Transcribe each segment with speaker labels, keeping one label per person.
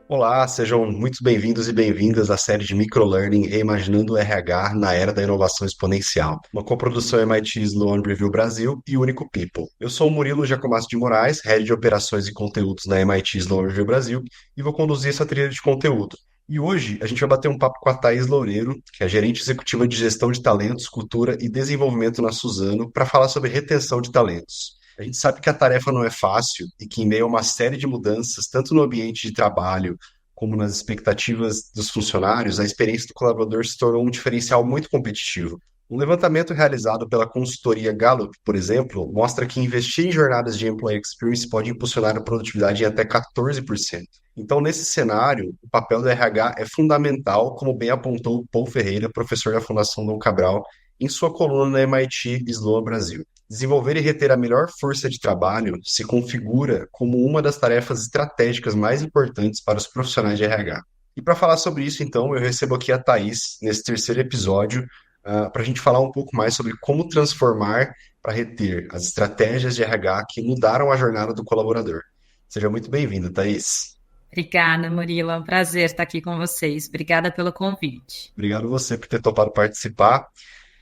Speaker 1: Olá, sejam muito bem-vindos e bem-vindas à série de Microlearning Reimaginando o RH na Era da Inovação Exponencial, uma coprodução MIT Sloan Review Brasil e Único People. Eu sou o Murilo Giacomassi de Moraes, Head de Operações e Conteúdos na MIT Sloan Review Brasil, e vou conduzir essa trilha de conteúdo. E hoje a gente vai bater um papo com a Thaís Loureiro, que é gerente executiva de gestão de talentos, cultura e desenvolvimento na Suzano, para falar sobre retenção de talentos. A gente sabe que a tarefa não é fácil e que, em meio a uma série de mudanças, tanto no ambiente de trabalho como nas expectativas dos funcionários, a experiência do colaborador se tornou um diferencial muito competitivo. Um levantamento realizado pela consultoria Gallup, por exemplo, mostra que investir em jornadas de employee experience pode impulsionar a produtividade em até 14%. Então, nesse cenário, o papel do RH é fundamental, como bem apontou Paul Ferreira, professor da Fundação Dom Cabral, em sua coluna na MIT Sloan Brasil. Desenvolver e reter a melhor força de trabalho se configura como uma das tarefas estratégicas mais importantes para os profissionais de RH. E para falar sobre isso, então, eu recebo aqui a Thaís nesse terceiro episódio, para a gente falar um pouco mais sobre como transformar para reter as estratégias de RH que mudaram a jornada do colaborador. Seja muito bem-vinda, Thaís.
Speaker 2: Obrigada, Murilo. É um prazer estar aqui com vocês. Obrigada pelo convite.
Speaker 1: Obrigado você por ter topado participar.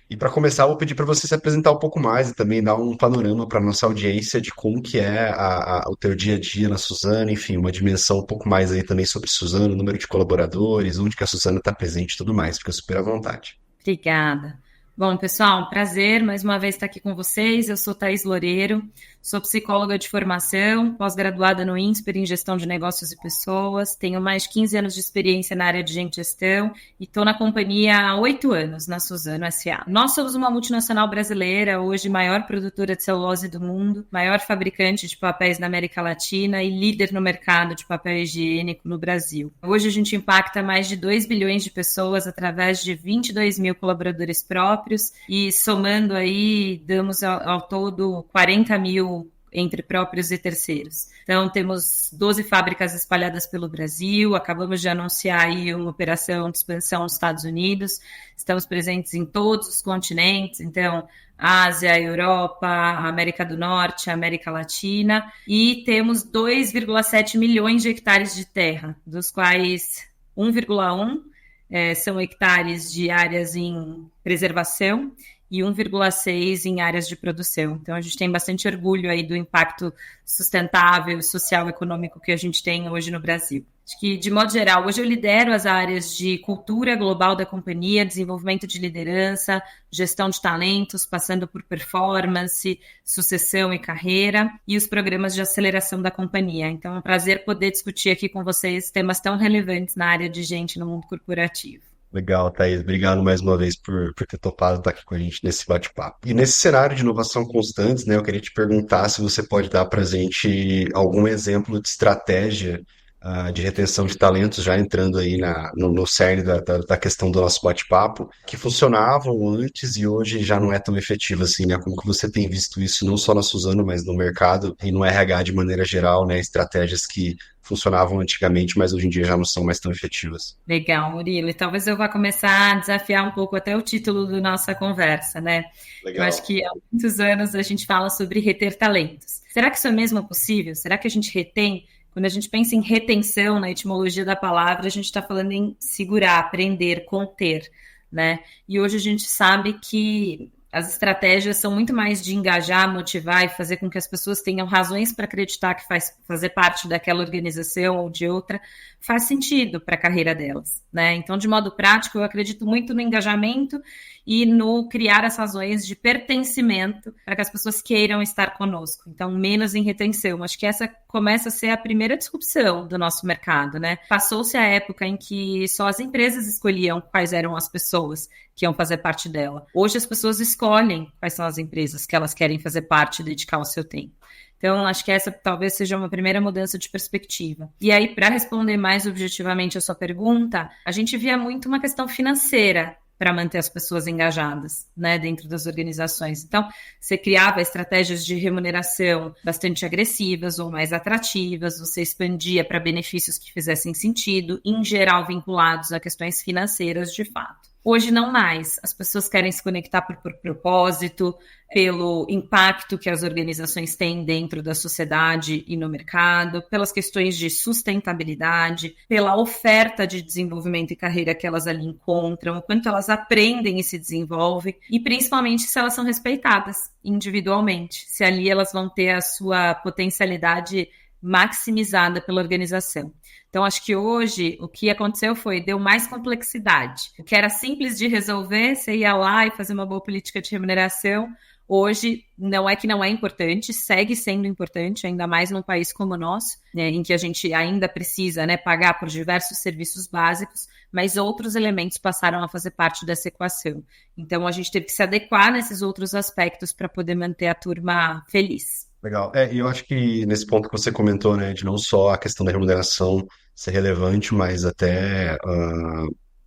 Speaker 1: E para começar, eu vou pedir para você se apresentar um pouco mais e também dar um panorama para a nossa audiência de como que é o teu dia a dia na Suzano, enfim, uma dimensão um pouco mais aí também sobre Suzano, número de colaboradores, onde que a Suzano está presente e tudo mais. Fica super à vontade.
Speaker 2: Obrigada. Bom, pessoal, prazer mais uma vez estar aqui com vocês. Eu sou Thaís Loureiro, sou psicóloga de formação, pós-graduada no INSPER em Gestão de Negócios e Pessoas, tenho mais de 15 anos de experiência na área de gente e gestão e estou na companhia há 8 anos, na Suzano S.A. Nós somos uma multinacional brasileira, hoje maior produtora de celulose do mundo, maior fabricante de papéis na América Latina e líder no mercado de papel higiênico no Brasil. Hoje a gente impacta mais de 2 bilhões de pessoas através de 22 mil colaboradores próprios, e somando aí, damos ao todo 40 mil entre próprios e terceiros. Então, temos 12 fábricas espalhadas pelo Brasil, acabamos de anunciar aí uma operação de expansão nos Estados Unidos, estamos presentes em todos os continentes, então, Ásia, Europa, América do Norte, América Latina, e temos 2,7 milhões de hectares de terra, dos quais 1,1 são hectares de áreas em preservação e 1,6 em áreas de produção. Então, a gente tem bastante orgulho aí do impacto sustentável, social e econômico que a gente tem hoje no Brasil. Acho que, de modo geral, hoje eu lidero as áreas de cultura global da companhia, desenvolvimento de liderança, gestão de talentos, passando por performance, sucessão e carreira, e os programas de aceleração da companhia. Então, é um prazer poder discutir aqui com vocês temas tão relevantes na área de gente no mundo corporativo.
Speaker 1: Legal, Thaís. Obrigado mais uma vez por ter topado estar aqui com a gente nesse bate-papo. E nesse cenário de inovação constante, né, eu queria te perguntar se você pode dar para a gente algum exemplo de estratégia de retenção de talentos, já entrando aí no cerne da questão do nosso bate-papo, que funcionavam antes e hoje já não é tão efetivo assim, né? Como que você tem visto isso não só na Suzano, mas no mercado e no RH de maneira geral, né? Estratégias que funcionavam antigamente, mas hoje em dia já não são mais tão efetivas.
Speaker 2: Legal, Murilo. E talvez eu vá começar a desafiar um pouco até o título da nossa conversa, né? Eu acho
Speaker 1: Legal.
Speaker 2: que há muitos anos a gente fala sobre reter talentos. Será que isso é mesmo possível? Será que a gente retém? Quando a gente pensa em retenção, na etimologia da palavra, a gente está falando em segurar, prender, conter, né? E hoje a gente sabe que as estratégias são muito mais de engajar, motivar e fazer com que as pessoas tenham razões para acreditar que fazer parte daquela organização ou de outra faz sentido para a carreira delas, né? Então, de modo prático, eu acredito muito no engajamento e no criar as razões de pertencimento para que as pessoas queiram estar conosco. Então, menos em retenção. Acho que essa começa a ser a primeira disrupção do nosso mercado, né? Passou-se a época em que só as empresas escolhiam quais eram as pessoas que iam fazer parte dela. Hoje as pessoas escolhem quais são as empresas que elas querem fazer parte e dedicar o seu tempo. Então, acho que essa talvez seja uma primeira mudança de perspectiva. E aí, para responder mais objetivamente a sua pergunta, a gente via muito uma questão financeira para manter as pessoas engajadas, né, dentro das organizações. Então, você criava estratégias de remuneração bastante agressivas ou mais atrativas, você expandia para benefícios que fizessem sentido, em geral vinculados a questões financeiras de fato. Hoje não mais. As pessoas querem se conectar por propósito, pelo impacto que as organizações têm dentro da sociedade e no mercado, pelas questões de sustentabilidade, pela oferta de desenvolvimento e carreira que elas ali encontram, o quanto elas aprendem e se desenvolvem, e principalmente se elas são respeitadas individualmente, se ali elas vão ter a sua potencialidade maximizada pela organização. Então, acho que hoje o que aconteceu deu mais complexidade. O que era simples de resolver, você ia lá e fazer uma boa política de remuneração. Hoje, não é que não é importante, segue sendo importante, ainda mais num país como o nosso, né, em que a gente ainda precisa, né, pagar por diversos serviços básicos, mas outros elementos passaram a fazer parte dessa equação. Então, a gente teve que se adequar nesses outros aspectos para poder manter a turma feliz.
Speaker 1: Legal. E eu acho que nesse ponto que você comentou, né, de não só a questão da remuneração ser relevante, mas até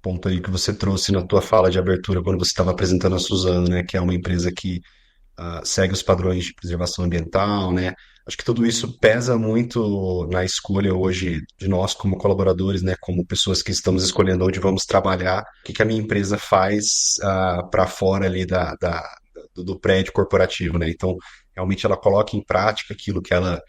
Speaker 1: ponto aí que você trouxe na tua fala de abertura quando você estava apresentando a Suzano, né, que é uma empresa que segue os padrões de preservação ambiental, né? Acho que tudo isso pesa muito na escolha hoje de nós como colaboradores, né? Como pessoas que estamos escolhendo onde vamos trabalhar, o que que a minha empresa faz para fora ali do prédio corporativo, né? Então, realmente ela coloca em prática aquilo que ela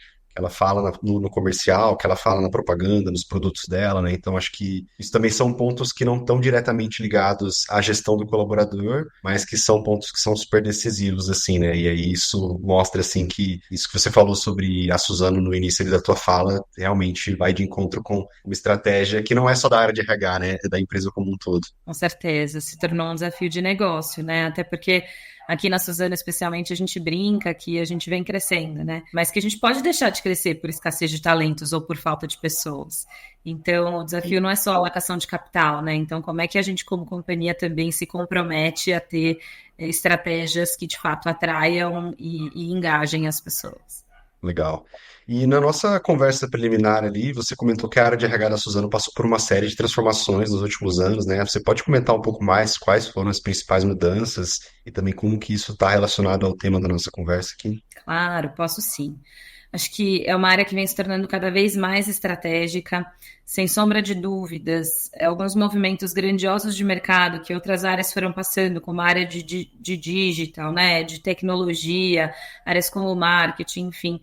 Speaker 1: fala no comercial, que ela fala na propaganda, nos produtos dela, né? Então, acho que isso também são pontos que não estão diretamente ligados à gestão do colaborador, mas que são pontos que são super decisivos, assim, né? E aí isso mostra, assim, que isso que você falou sobre a Suzano no início ali da tua fala, realmente vai de encontro com uma estratégia que não é só da área de RH, né? É da empresa como um todo.
Speaker 2: Com certeza, se tornou um desafio de negócio, né? Até porque aqui na Suzano, especialmente, a gente brinca que a gente vem crescendo, né? Mas que a gente pode deixar de crescer por escassez de talentos ou por falta de pessoas. Então, o desafio não é só a alocação de capital, né? Então, como é que a gente, como companhia, também se compromete a ter estratégias que, de fato, atraiam e engajem as pessoas?
Speaker 1: Legal. E na nossa conversa preliminar ali, você comentou que a área de RH da Suzano passou por uma série de transformações nos últimos anos, né? Você pode comentar um pouco mais quais foram as principais mudanças e também como que isso está relacionado ao tema da nossa conversa aqui?
Speaker 2: Claro, posso sim. Acho que é uma área que vem se tornando cada vez mais estratégica, sem sombra de dúvidas. Alguns movimentos grandiosos de mercado que outras áreas foram passando, como a área de digital, né, de tecnologia, áreas como marketing, enfim,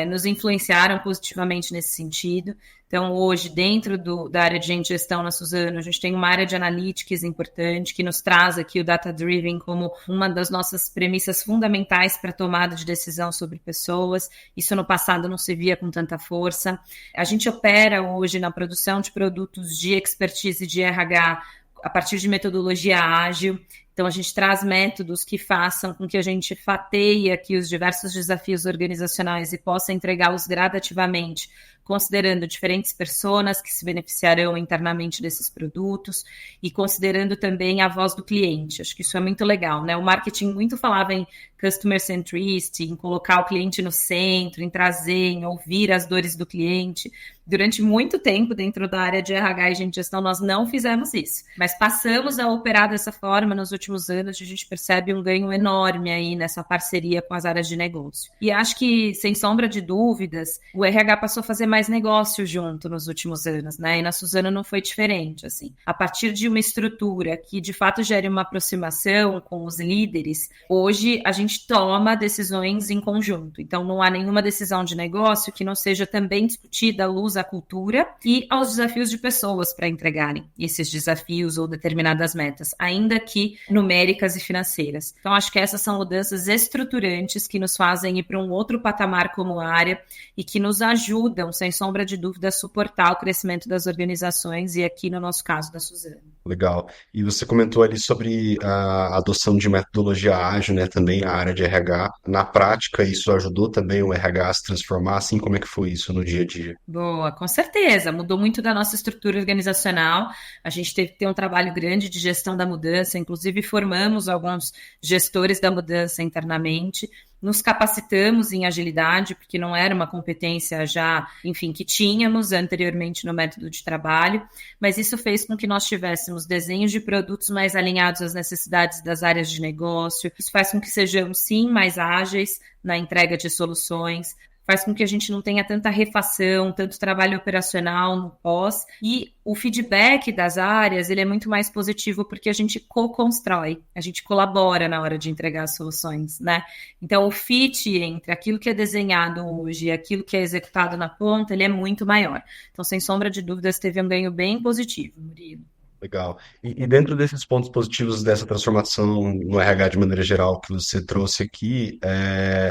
Speaker 2: nos influenciaram positivamente nesse sentido. Então, hoje, dentro da área de gestão na Suzano, a gente tem uma área de analytics importante, que nos traz aqui o data-driven como uma das nossas premissas fundamentais para a tomada de decisão sobre pessoas. Isso no passado não se via com tanta força. A gente opera hoje na produção de produtos de expertise de RH a partir de metodologia ágil. Então, a gente traz métodos que façam com que a gente fateie aqui os diversos desafios organizacionais e possa entregá-los gradativamente, considerando diferentes personas que se beneficiarão internamente desses produtos e considerando também a voz do cliente. Acho que isso é muito legal, né? O marketing muito falava em customer centricity, em colocar o cliente no centro, em trazer, em ouvir as dores do cliente. Durante muito tempo, dentro da área de RH e gestão, nós não fizemos isso. Mas passamos a operar dessa forma nos últimos anos, a gente percebe um ganho enorme aí nessa parceria com as áreas de negócio. E acho que, sem sombra de dúvidas, o RH passou a fazer mais negócio junto nos últimos anos, né? E na Suzano não foi diferente, assim. A partir de uma estrutura que, de fato, gere uma aproximação com os líderes, hoje a gente toma decisões em conjunto. Então, não há nenhuma decisão de negócio que não seja também discutida à luz à cultura e aos desafios de pessoas para entregarem esses desafios ou determinadas metas, ainda que numéricas e financeiras. Então, acho que essas são mudanças estruturantes que nos fazem ir para um outro patamar como área e que nos ajudam, sem sombra de dúvida, a suportar o crescimento das organizações e aqui, no nosso caso, da Suzano.
Speaker 1: Legal. E você comentou ali sobre a adoção de metodologia ágil, né, também na área de RH. Na prática, isso ajudou também o RH a se transformar, assim, como é que foi isso no dia a dia?
Speaker 2: Boa, com certeza. Mudou muito da nossa estrutura organizacional. A gente teve que ter um trabalho grande de gestão da mudança, inclusive formamos alguns gestores da mudança internamente. Nos capacitamos em agilidade, porque não era uma competência já, enfim, que tínhamos anteriormente no método de trabalho, mas isso fez com que nós tivéssemos desenhos de produtos mais alinhados às necessidades das áreas de negócio. Isso faz com que sejamos, sim, mais ágeis na entrega de soluções, faz com que a gente não tenha tanta refação, tanto trabalho operacional no pós, e o feedback das áreas, ele é muito mais positivo porque a gente co-constrói, a gente colabora na hora de entregar as soluções, né? Então, o fit entre aquilo que é desenhado hoje e aquilo que é executado na ponta, ele é muito maior. Então, sem sombra de dúvidas, teve um ganho bem positivo, Murilo.
Speaker 1: Legal. E dentro desses pontos positivos dessa transformação no RH de maneira geral que você trouxe aqui,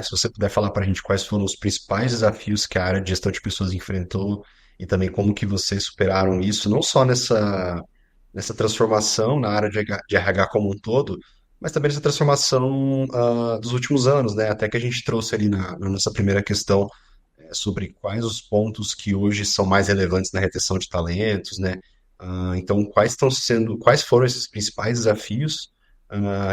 Speaker 1: se você puder falar para a gente quais foram os principais desafios que a área de gestão de pessoas enfrentou e também como que vocês superaram isso, não só nessa transformação na área de RH como um todo, mas também nessa transformação dos últimos anos, né? Até que a gente trouxe ali na nossa primeira questão sobre quais os pontos que hoje são mais relevantes na retenção de talentos, né? Então, quais foram esses principais desafios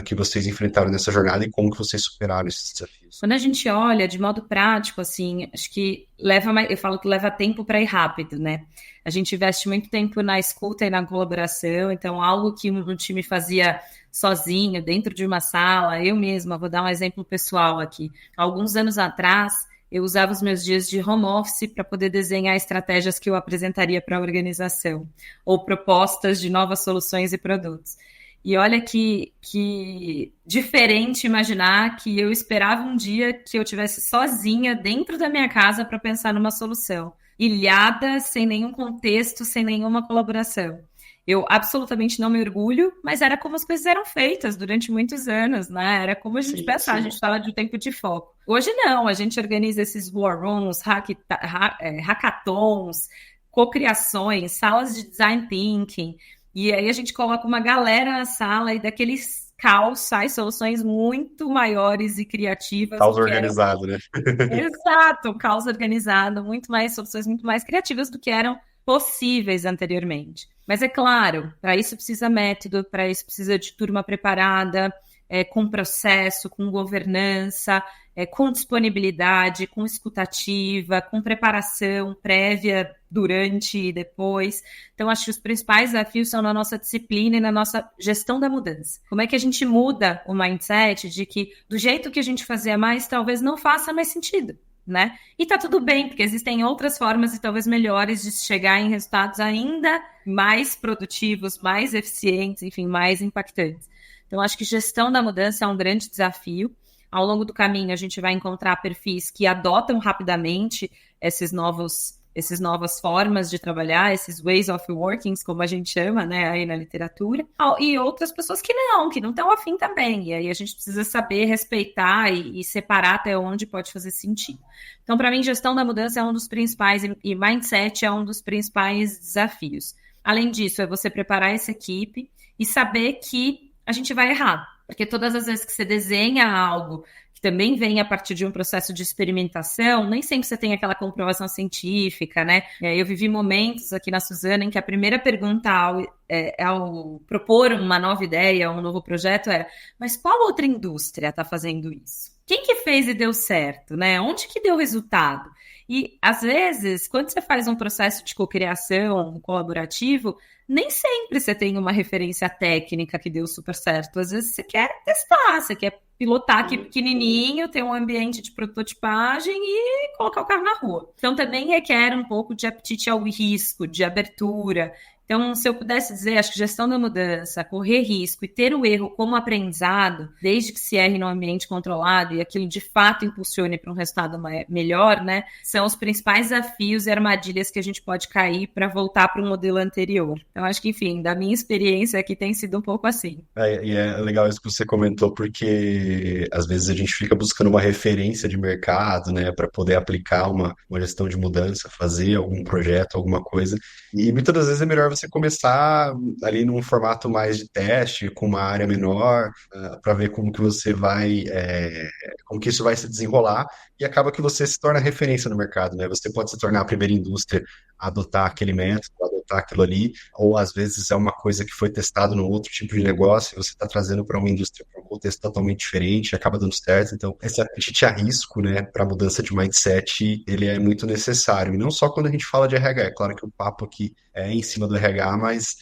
Speaker 1: que vocês enfrentaram nessa jornada e como que vocês superaram esses desafios?
Speaker 2: Quando a gente olha de modo prático, assim, acho que eu falo que leva tempo para ir rápido, né? A gente investe muito tempo na escuta e na colaboração, então algo que um time fazia sozinho, dentro de uma sala, eu mesma, vou dar um exemplo pessoal aqui. Alguns anos atrás, eu usava os meus dias de home office para poder desenhar estratégias que eu apresentaria para a organização, ou propostas de novas soluções e produtos. E olha que diferente imaginar que eu esperava um dia que eu tivesse sozinha dentro da minha casa para pensar numa solução, ilhada, sem nenhum contexto, sem nenhuma colaboração. Eu absolutamente não me orgulho, mas era como as coisas eram feitas durante muitos anos, né? Era como a gente pensava, a gente fala de um tempo de foco. Hoje não, a gente organiza esses war rooms, hackathons, cocriações, salas de design thinking, e aí a gente coloca uma galera na sala e daqueles caos sai soluções muito maiores e criativas.
Speaker 1: Caos organizado, né?
Speaker 2: Exato, caos organizado, muito mais soluções muito mais criativas do que eram possíveis anteriormente. Mas é claro, para isso precisa método, para isso precisa de turma preparada, com processo, com governança, com disponibilidade, com escutativa, com preparação prévia durante e depois. Então, acho que os principais desafios são na nossa disciplina e na nossa gestão da mudança. Como é que a gente muda o mindset de que do jeito que a gente fazia mais, talvez não faça mais sentido, né? E tá tudo bem, porque existem outras formas e talvez melhores de chegar em resultados ainda mais produtivos, mais eficientes, enfim, mais impactantes. Então, acho que gestão da mudança é um grande desafio. Ao longo do caminho, a gente vai encontrar perfis que adotam rapidamente essas novas formas de trabalhar, esses ways of working, como a gente chama, né, aí na literatura, e outras pessoas que não estão afim também, e aí a gente precisa saber respeitar e separar até onde pode fazer sentido. Então, para mim, gestão da mudança é um dos principais, e mindset é um dos principais desafios. Além disso, é você preparar essa equipe e saber que a gente vai errar, porque todas as vezes que você desenha algo que também vem a partir de um processo de experimentação, nem sempre você tem aquela comprovação científica, né? Eu vivi momentos aqui na Suzano em que a primeira pergunta ao propor uma nova ideia, um novo projeto era: mas qual outra indústria está fazendo isso? Quem que fez e deu certo, né? Onde que deu resultado? E, às vezes, quando você faz um processo de cocriação colaborativo, nem sempre você tem uma referência técnica que deu super certo. Às vezes você quer testar, você quer pilotar aqui pequenininho, ter um ambiente de prototipagem e colocar o carro na rua. Então, também requer um pouco de apetite ao risco, de abertura. Então, se eu pudesse dizer, acho que gestão da mudança, correr risco e ter o erro como aprendizado, desde que se erre num ambiente controlado e aquilo de fato impulsione para um resultado melhor, né, são os principais desafios e armadilhas que a gente pode cair para voltar para o modelo anterior. Então, acho que, enfim, da minha experiência aqui tem sido um pouco assim.
Speaker 1: E é legal isso que você comentou, porque às vezes a gente fica buscando uma referência de mercado, né, para poder aplicar uma gestão de mudança, fazer algum projeto, alguma coisa. E muitas das vezes é melhor você começar ali num formato mais de teste, com uma área menor, para ver como que você vai, como que isso vai se desenrolar, e acaba que você se torna referência no mercado, né? Você pode se tornar a primeira indústria a adotar aquele método, a adotar aquilo ali, ou às vezes é uma coisa que foi testado no outro tipo de negócio, e você está trazendo para uma indústria, para um contexto totalmente diferente, e acaba dando certo. Então, esse apetite a risco, né, para mudança de mindset, ele é muito necessário. E não só quando a gente fala de RH, é claro que o papo aqui é em cima do RH, mas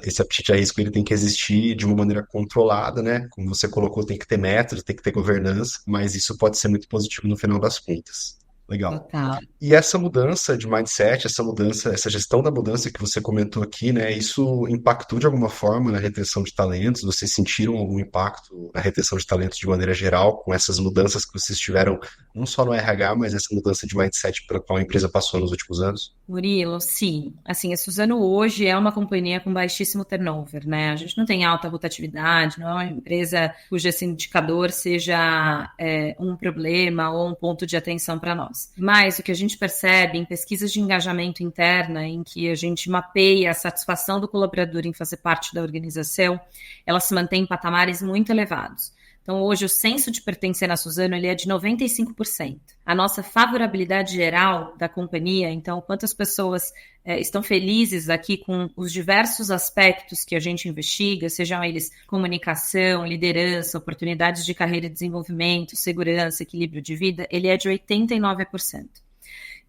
Speaker 1: esse apetite a risco ele tem que existir de uma maneira controlada, né? Como você colocou, tem que ter método, tem que ter governança, mas isso pode ser muito positivo no final das contas. Legal.
Speaker 2: Total.
Speaker 1: E essa mudança de mindset, essa mudança, essa gestão da mudança que você comentou aqui, né? Isso impactou de alguma forma na retenção de talentos? Vocês sentiram algum impacto na retenção de talentos de maneira geral com essas mudanças que vocês tiveram, não só no RH, mas essa mudança de mindset pela qual a empresa passou nos últimos anos?
Speaker 2: Murilo, sim. Assim, a Suzano hoje é uma companhia com baixíssimo turnover, né? A gente não tem alta rotatividade, não é uma empresa cujo esse indicador seja um problema ou um ponto de atenção para nós. Mas o que a gente percebe em pesquisas de engajamento interna, em que a gente mapeia a satisfação do colaborador em fazer parte da organização, ela se mantém em patamares muito elevados. Então, hoje, o senso de pertencer na Suzano ele é de 95%. A nossa favorabilidade geral da companhia, então, quantas pessoas estão felizes aqui com os diversos aspectos que a gente investiga, sejam eles comunicação, liderança, oportunidades de carreira e desenvolvimento, segurança, equilíbrio de vida, ele é de 89%.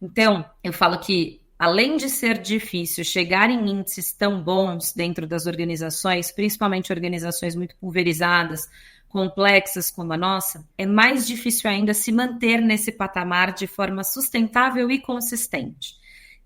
Speaker 2: Então, eu falo que além de ser difícil chegar em índices tão bons dentro das organizações, principalmente organizações muito pulverizadas, complexas como a nossa, é mais difícil ainda se manter nesse patamar de forma sustentável e consistente.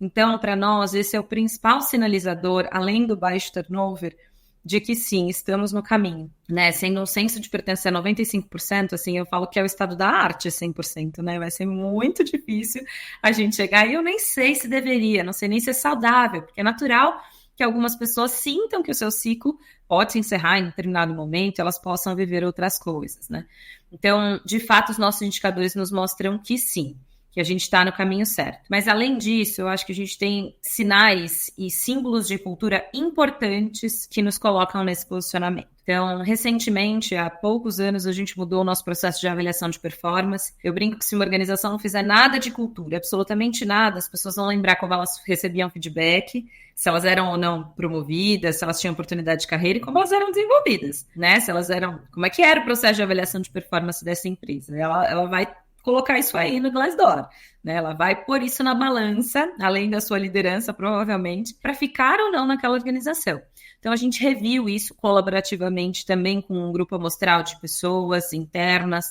Speaker 2: Então, para nós, esse é o principal sinalizador, além do baixo turnover, de que sim, estamos no caminho, né? Sendo um senso de pertencer a 95%, assim, eu falo que é o estado da arte 100%, né? Vai ser muito difícil a gente chegar, e eu nem sei se deveria, não sei nem se é saudável, porque é natural que algumas pessoas sintam que o seu ciclo pode se encerrar em determinado momento, elas possam viver outras coisas, né? Então, de fato, os nossos indicadores nos mostram que sim, que a gente está no caminho certo. Mas, além disso, eu acho que a gente tem sinais e símbolos de cultura importantes que nos colocam nesse posicionamento. Então, recentemente, há poucos anos, a gente mudou o nosso processo de avaliação de performance. Eu brinco que se uma organização não fizer nada de cultura, absolutamente nada, as pessoas vão lembrar como elas recebiam feedback, se elas eram ou não promovidas, se elas tinham oportunidade de carreira e como elas eram desenvolvidas, né? Se elas eram... Como é que era o processo de avaliação de performance dessa empresa? Ela vai colocar isso aí no Glassdoor, né? Ela vai pôr isso na balança, além da sua liderança, provavelmente, para ficar ou não naquela organização. Então, a gente reviu isso colaborativamente também com um grupo amostral de pessoas internas,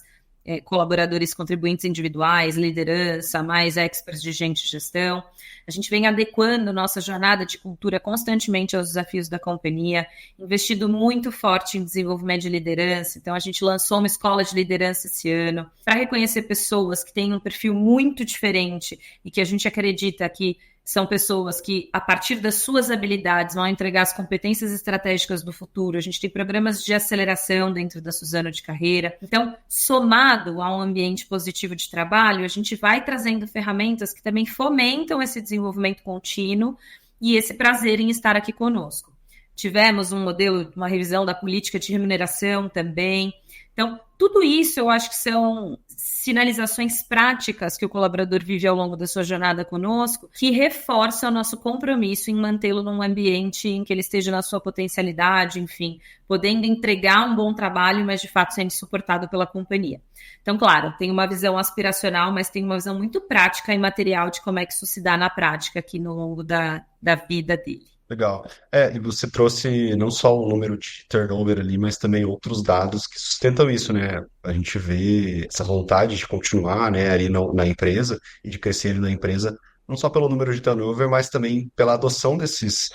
Speaker 2: colaboradores contribuintes individuais, liderança, mais experts de gente de gestão. A gente vem adequando nossa jornada de cultura constantemente aos desafios da companhia, investido muito forte em desenvolvimento de liderança. Então, a gente lançou uma escola de liderança esse ano para reconhecer pessoas que têm um perfil muito diferente e que a gente acredita que são pessoas que, a partir das suas habilidades, vão entregar as competências estratégicas do futuro. A gente tem programas de aceleração dentro da Suzano de carreira. Então, somado a um ambiente positivo de trabalho, a gente vai trazendo ferramentas que também fomentam esse desenvolvimento contínuo e esse prazer em estar aqui conosco. Tivemos um modelo, uma revisão da política de remuneração também. Então, tudo isso eu acho que são sinalizações práticas que o colaborador vive ao longo da sua jornada conosco, que reforçam o nosso compromisso em mantê-lo num ambiente em que ele esteja na sua potencialidade, enfim, podendo entregar um bom trabalho, mas de fato sendo suportado pela companhia. Então, claro, tem uma visão aspiracional, mas tem uma visão muito prática e material de como é que isso se dá na prática aqui no longo da vida dele.
Speaker 1: Legal. E você trouxe não só o número de turnover ali, mas também outros dados que sustentam isso, né? A gente vê essa vontade de continuar, né, ali na empresa e de crescer ali na empresa, não só pelo número de turnover, mas também pela adoção desses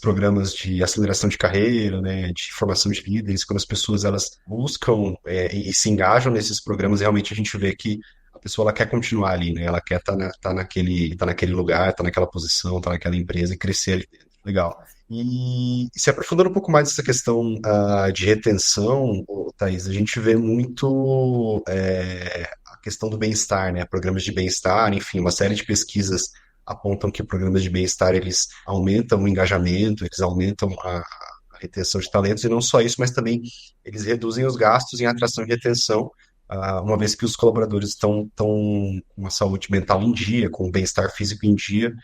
Speaker 1: programas de aceleração de carreira, né, de formação de líderes, quando as pessoas elas buscam e se engajam nesses programas, realmente a gente vê que a pessoa ela quer continuar ali, né? Ela quer tá naquele lugar, estar naquela posição, estar naquela empresa e crescer ali. Legal. E se aprofundando um pouco mais nessa questão de retenção, Thaís, a gente vê muito a questão do bem-estar, né? Programas de bem-estar, enfim, uma série de pesquisas apontam que programas de bem-estar eles aumentam o engajamento, eles aumentam a retenção de talentos, e não só isso, mas também eles reduzem os gastos em atração e retenção, uma vez que os colaboradores estão com uma saúde mental em dia, com o bem-estar físico em dia,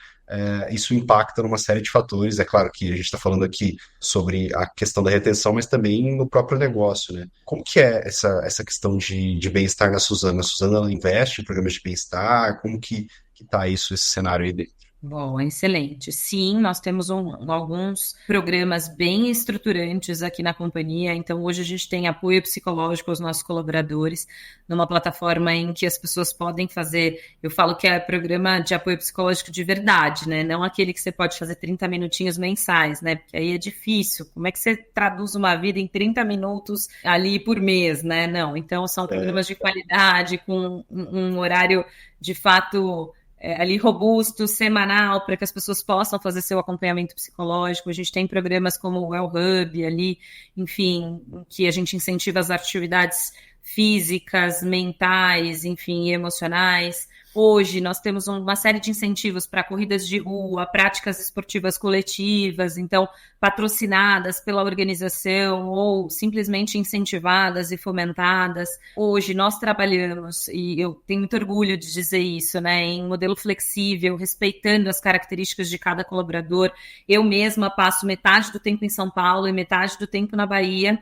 Speaker 1: isso impacta numa série de fatores. É claro que a gente está falando aqui sobre a questão da retenção, mas também no próprio negócio, né? Como que é essa questão de bem-estar na Suzano? A Suzano ela investe em programas de bem-estar? Como que tá isso, esse cenário aí dentro?
Speaker 2: Bom, excelente. Sim, nós temos alguns programas bem estruturantes aqui na companhia. Então, hoje a gente tem apoio psicológico aos nossos colaboradores, numa plataforma em que as pessoas podem fazer. Eu falo que é programa de apoio psicológico de verdade, né? Não aquele que você pode fazer 30 minutinhos mensais, né? Porque aí é difícil. Como é que você traduz uma vida em 30 minutos ali por mês, né? Não. Então, são
Speaker 1: É,
Speaker 2: programas de qualidade, com um horário de fato ali robusto, semanal, para que as pessoas possam fazer seu acompanhamento psicológico. A gente tem programas como o Well Hub ali, enfim, que a gente incentiva as atividades físicas, mentais, enfim, emocionais. Hoje nós temos uma série de incentivos para corridas de rua, práticas esportivas coletivas, então patrocinadas pela organização ou simplesmente incentivadas e fomentadas. Hoje nós trabalhamos, e eu tenho muito orgulho de dizer isso, né, em modelo flexível, respeitando as características de cada colaborador. Eu mesma passo metade do tempo em São Paulo e metade do tempo na Bahia,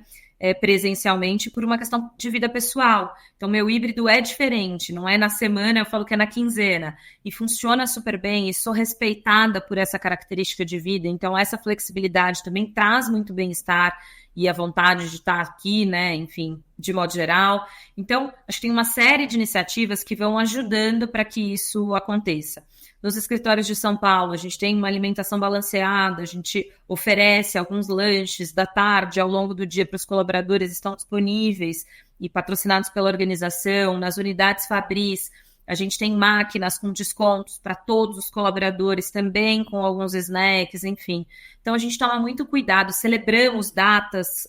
Speaker 2: presencialmente por uma questão de vida pessoal. Então, meu híbrido é diferente, não é na semana, eu falo que é na quinzena. E funciona super bem, e sou respeitada por essa característica de vida. Então, essa flexibilidade também traz muito bem-estar e a vontade de estar aqui, né? Enfim, de modo geral. Então, acho que tem uma série de iniciativas que vão ajudando para que isso aconteça. Nos escritórios de São Paulo, a gente tem uma alimentação balanceada, a gente oferece alguns lanches da tarde ao longo do dia para os colaboradores, estão disponíveis e patrocinados pela organização. Nas unidades Fabris, a gente tem máquinas com descontos para todos os colaboradores, também com alguns snacks, enfim. Então, a gente toma muito cuidado, celebramos datas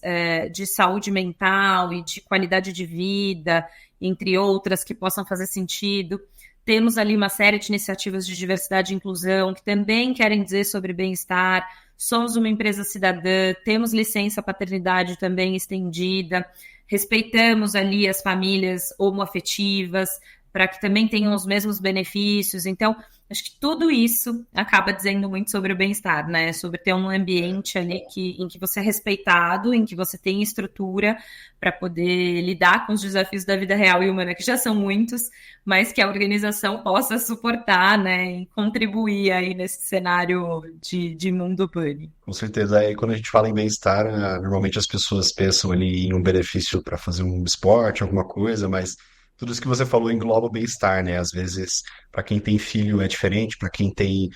Speaker 2: de saúde mental e de qualidade de vida, entre outras, que possam fazer sentido. Temos ali uma série de iniciativas de diversidade e inclusão que também querem dizer sobre bem-estar. Somos uma empresa cidadã, temos licença paternidade também estendida, respeitamos ali as famílias homoafetivas para que também tenham os mesmos benefícios. Então, acho que tudo isso acaba dizendo muito sobre o bem-estar, né? Sobre ter um ambiente ali em que você é respeitado, em que você tem estrutura para poder lidar com os desafios da vida real e humana, que já são muitos, mas que a organização possa suportar, né? E contribuir aí nesse cenário de mundo bunny.
Speaker 1: com certeza. Aí, quando a gente fala em bem-estar, normalmente as pessoas pensam ali em um benefício para fazer um esporte, alguma coisa, mas tudo isso que você falou engloba o bem-estar, né? Às vezes, para quem tem filho é diferente, para quem tem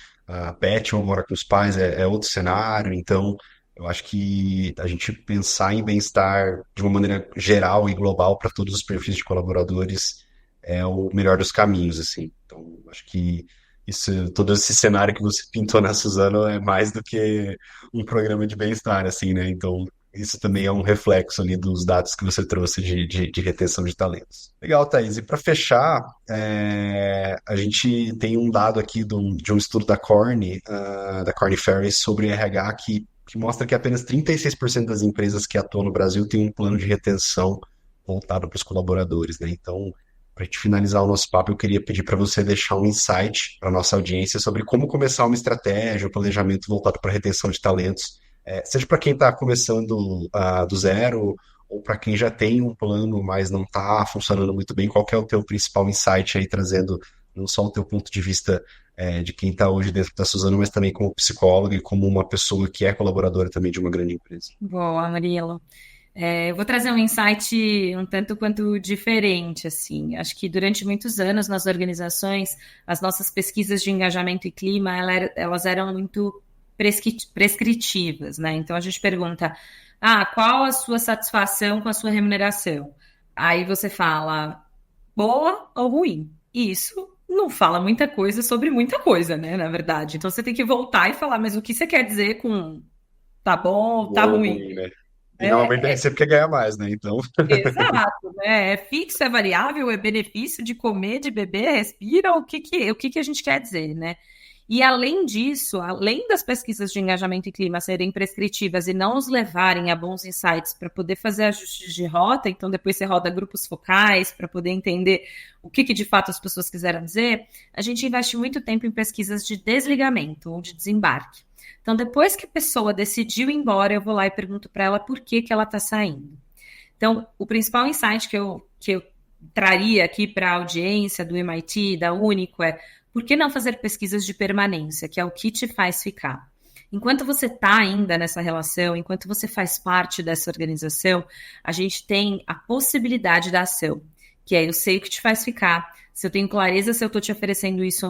Speaker 1: pet ou mora com os pais é outro cenário. Então, eu acho que a gente pensar em bem-estar de uma maneira geral e global para todos os perfis de colaboradores é o melhor dos caminhos, assim. Então, acho que isso, todo esse cenário que você pintou na Suzano é mais do que um programa de bem-estar, assim, né? Então, isso também é um reflexo ali dos dados que você trouxe de retenção de talentos. Legal, Thaís. E para fechar, a gente tem um dado aqui de um estudo da Korn Ferry sobre RH que mostra que apenas 36% das empresas que atuam no Brasil têm um plano de retenção voltado para os colaboradores, né? Então, para a gente finalizar o nosso papo, eu queria pedir para você deixar um insight para a nossa audiência sobre como começar uma estratégia, um planejamento voltado para a retenção de talentos, seja para quem está começando do zero ou para quem já tem um plano, mas não está funcionando muito bem. Qual que é o teu principal insight aí, trazendo não só o teu ponto de vista de quem está hoje dentro da Suzano, mas também como psicóloga e como uma pessoa que é colaboradora também de uma grande empresa?
Speaker 2: Boa, Murilo. Eu vou trazer um insight um tanto quanto diferente, assim. Acho que durante muitos anos nas organizações, as nossas pesquisas de engajamento e clima, elas eram muito prescritivas, né? Então a gente pergunta, qual a sua satisfação com a sua remuneração? Aí você fala, boa ou ruim? E isso não fala muita coisa sobre muita coisa, né? Na verdade. Então você tem que voltar e falar, mas o que você quer dizer com tá bom, tá
Speaker 1: Boa ou
Speaker 2: ruim?
Speaker 1: ruim, né? E normalmente
Speaker 2: É,
Speaker 1: é sempre quer ganhar mais, né? Então,
Speaker 2: Exato, né? É fixo, é variável, é benefício de comer, de beber, respira, o que a gente quer dizer, né? E além disso, além das pesquisas de engajamento e clima serem prescritivas e não nos levarem a bons insights para poder fazer ajustes de rota, então depois você roda grupos focais para poder entender o que de fato as pessoas quiseram dizer, a gente investe muito tempo em pesquisas de desligamento ou de desembarque. Então, depois que a pessoa decidiu ir embora, eu vou lá e pergunto para ela por que ela está saindo. Então, o principal insight que eu traria aqui para a audiência do MIT, da Único, é por que não fazer pesquisas de permanência, que é o que te faz ficar? Enquanto você está ainda nessa relação, enquanto você faz parte dessa organização, a gente tem a possibilidade da ação, que é eu sei o que te faz ficar, se eu tenho clareza se eu estou te oferecendo isso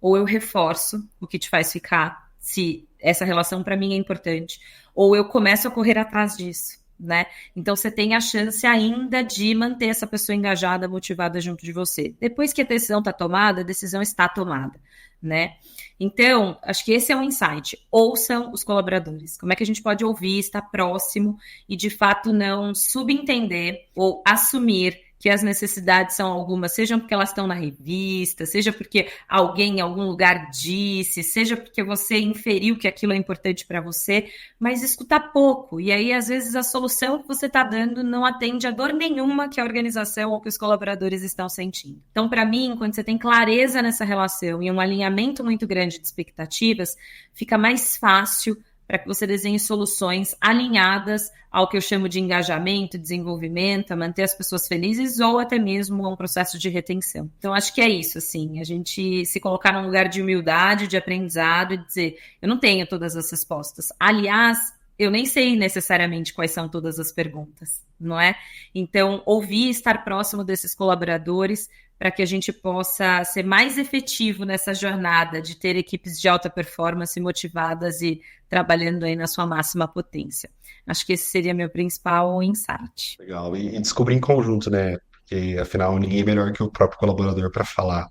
Speaker 2: ou eu reforço o que te faz ficar, se essa relação para mim é importante, ou eu começo a correr atrás disso, né? Então você tem a chance ainda de manter essa pessoa engajada, motivada junto de você. Depois que a decisão está tomada, a decisão está tomada, né? Então, acho que esse é um insight. Ouçam os colaboradores. Como é que a gente pode ouvir, estar próximo e, de fato, não subentender ou assumir que as necessidades são algumas, sejam porque elas estão na revista, seja porque alguém em algum lugar disse, seja porque você inferiu que aquilo é importante para você, mas escutar pouco. E aí, às vezes, a solução que você está dando não atende a dor nenhuma que a organização ou que os colaboradores estão sentindo. Então, para mim, quando você tem clareza nessa relação e um alinhamento muito grande de expectativas, fica mais fácil para que você desenhe soluções alinhadas ao que eu chamo de engajamento, desenvolvimento, a manter as pessoas felizes ou até mesmo a um processo de retenção. Então, acho que é isso, assim, a gente se colocar num lugar de humildade, de aprendizado e dizer, eu não tenho todas as respostas. Aliás, eu nem sei necessariamente quais são todas as perguntas, não é? Então, ouvir e estar próximo desses colaboradores para que a gente possa ser mais efetivo nessa jornada de ter equipes de alta performance motivadas e trabalhando aí na sua máxima potência. Acho que esse seria meu principal insight.
Speaker 1: Legal. E descobrir em conjunto, né? Porque afinal ninguém é melhor que o próprio colaborador para falar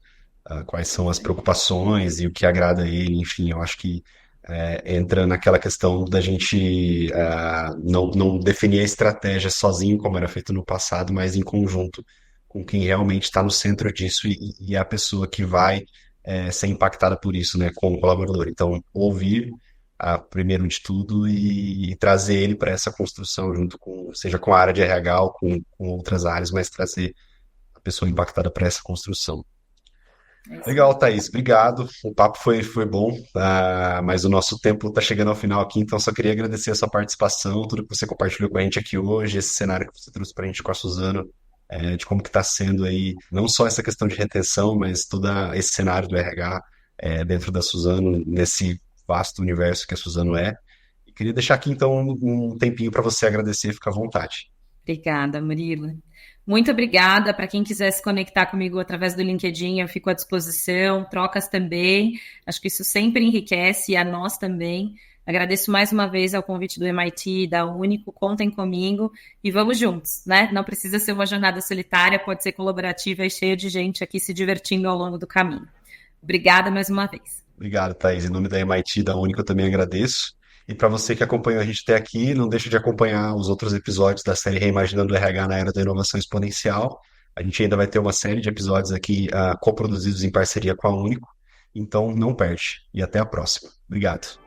Speaker 1: quais são as preocupações e o que agrada a ele. Enfim, eu acho que entra naquela questão da gente não definir a estratégia sozinho, como era feito no passado, mas em conjunto com quem realmente está no centro disso e é a pessoa que vai ser impactada por isso, né? Com o colaborador. Então, ouvir primeiro de tudo e trazer ele para essa construção junto com, seja com a área de RH ou com outras áreas, mas trazer a pessoa impactada para essa construção.
Speaker 2: É isso
Speaker 1: Legal,
Speaker 2: aí.
Speaker 1: Thaís, obrigado. O papo foi bom, mas o nosso tempo está chegando ao final aqui, então só queria agradecer a sua participação, tudo que você compartilhou com a gente aqui hoje, esse cenário que você trouxe para a gente com a Suzano, de como que está sendo aí, não só essa questão de retenção, mas todo esse cenário do RH dentro da Suzano, nesse vasto universo que a Suzano é. E queria deixar aqui então um tempinho para você agradecer, fica à vontade.
Speaker 2: Obrigada, Murilo. Muito obrigada. Para quem quiser se conectar comigo através do LinkedIn, eu fico à disposição. Trocas também. Acho que isso sempre enriquece e a nós também. Agradeço mais uma vez ao convite do MIT e da Único. Contem comigo e vamos juntos, né? Não precisa ser uma jornada solitária, pode ser colaborativa e cheia de gente aqui se divertindo ao longo do caminho. Obrigada mais uma vez.
Speaker 1: Obrigado, Thaís. Em nome da MIT e da Única, eu também agradeço. E para você que acompanhou a gente até aqui, não deixe de acompanhar os outros episódios da série Reimaginando o RH na Era da Inovação Exponencial. A gente ainda vai ter uma série de episódios aqui coproduzidos em parceria com a Único. Então, não perde. E até a próxima. Obrigado.